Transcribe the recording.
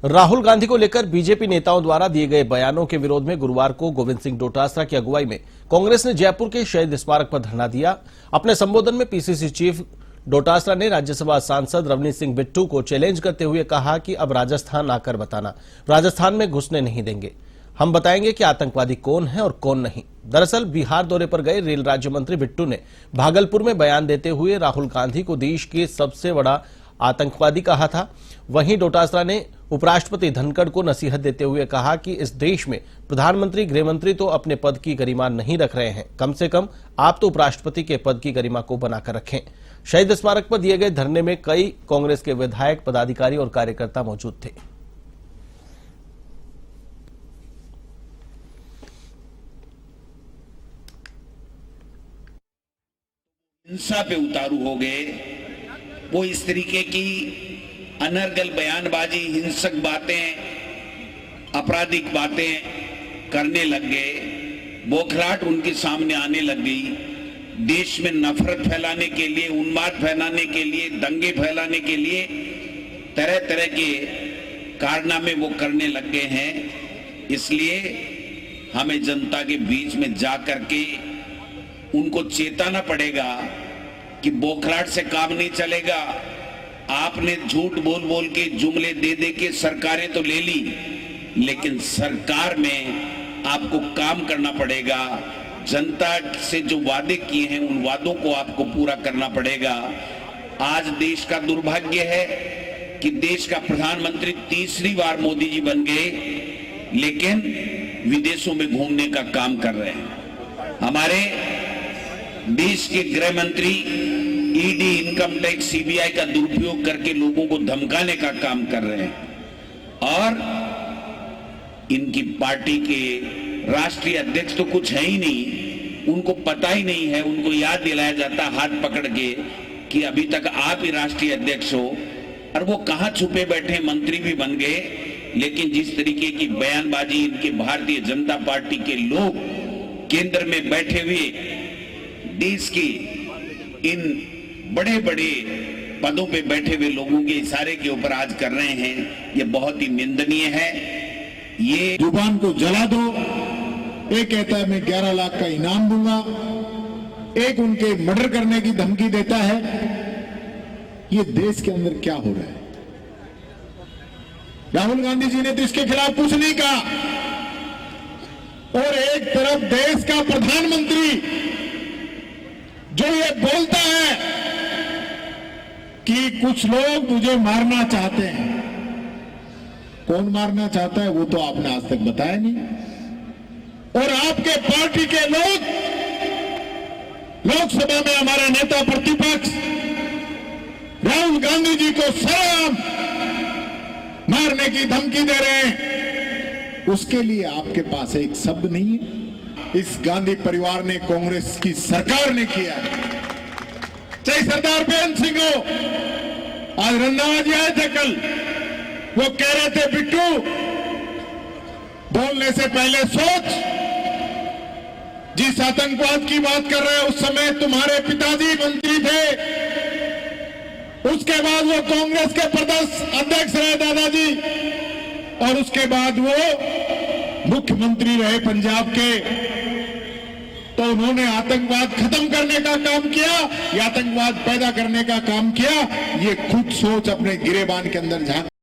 राहुल गांधी को लेकर बीजेपी नेताओं द्वारा दिए गए बयानों के विरोध में गुरुवार को गोविंद सिंह डोटासरा की अगुवाई में कांग्रेस ने जयपुर के शहीद स्मारक पर धरना दिया। अपने संबोधन में पीसीसी चीफ डोटासरा ने राज्यसभा सांसद रवनीत सिंह बिट्टू को चैलेंज करते हुए कहा कि अब राजस्थान आकर बताना, राजस्थान में घुसने नहीं देंगे। हम बताएंगे कि आतंकवादी कौन है और कौन नहीं। दरअसल बिहार दौरे पर गए रेल राज्य मंत्री बिट्टू ने भागलपुर में बयान देते हुए राहुल गांधी को देश के सबसे बड़ा आतंकवादी कहा था। वहीं डोटासरा ने उपराष्ट्रपति धनखड़ को नसीहत देते हुए कहा कि इस देश में प्रधानमंत्री, गृहमंत्री तो अपने पद की गरिमा नहीं रख रहे हैं, कम से कम आप तो उपराष्ट्रपति के पद की गरिमा को बनाकर रखें। शहीद स्मारक पर दिए गए धरने में कई कांग्रेस के विधायक, पदाधिकारी और कार्यकर्ता मौजूद थे। हिंसा पे उतारू हो गए, वो इस तरीके की अनर्गल बयानबाजी, हिंसक बातें, आपराधिक बातें करने लग गए। बौखलाहट उनके सामने आने लग गई। देश में नफरत फैलाने के लिए, उन्माद फैलाने के लिए, दंगे फैलाने के लिए तरह तरह के कारनामे वो करने लग गए हैं। इसलिए हमें जनता के बीच में जा करके उनको चेताना पड़ेगा कि बौखलाहट से काम नहीं चलेगा। आपने झूठ बोल बोल के, जुमले दे दे के सरकारें तो ले ली, लेकिन सरकार में आपको काम करना पड़ेगा। जनता से जो वादे किए हैं उन वादों को आपको पूरा करना पड़ेगा। आज देश का दुर्भाग्य है कि देश का प्रधानमंत्री तीसरी बार मोदी जी बन गए, लेकिन विदेशों में घूमने का काम कर रहे हैं। हमारे देश के गृह मंत्री ईडी, इनकम टैक्स, सीबीआई का दुरुपयोग करके लोगों को धमकाने का काम कर रहे हैं। और इनकी पार्टी के राष्ट्रीय अध्यक्ष तो कुछ है ही नहीं, उनको पता ही नहीं है। उनको याद दिलाया जाता हाथ पकड़ के कि अभी तक आप ही राष्ट्रीय अध्यक्ष हो, और वो कहां छुपे बैठे, मंत्री भी बन गए। लेकिन जिस तरीके की बयानबाजी इनके भारतीय जनता पार्टी के लोग केंद्र में बैठे हुए देश के इन बड़े बड़े पदों पे बैठे हुए लोगों के इशारे के ऊपर आज कर रहे हैं, ये बहुत ही निंदनीय है। ये जुबान को जला दो। एक कहता है मैं 11 लाख का इनाम दूंगा, एक उनके मर्डर करने की धमकी देता है। ये देश के अंदर क्या हो रहा है? राहुल गांधी जी ने तो इसके खिलाफ कुछ नहीं कहा, और एक तरफ देश का प्रधानमंत्री जो ये बोलता है कि कुछ लोग मुझे मारना चाहते हैं। कौन मारना चाहता है वो तो आपने आज तक बताया नहीं। और आपके पार्टी के लोग लोकसभा में हमारे नेता प्रतिपक्ष राहुल गांधी जी को सलाम मारने की धमकी दे रहे हैं। उसके लिए आपके पास एक शब्द नहीं है। इस गांधी परिवार ने, कांग्रेस की सरकार ने किया। चाहे सरदार बेन सिंह हो, आज रंधावा जी आए थे कल, वो कह रहे थे बिट्टू बोलने से पहले सोच। जिस आतंकवाद की बात कर रहे हैं उस समय तुम्हारे पिताजी मंत्री थे, उसके बाद वो कांग्रेस के प्रदेश अध्यक्ष रहे दादाजी, और उसके बाद वो मुख्यमंत्री रहे पंजाब के। तो उन्होंने आतंकवाद खत्म करने का काम किया या आतंकवाद पैदा करने का काम किया? ये खुद सोच, अपने गिरेबान के अंदर झांक।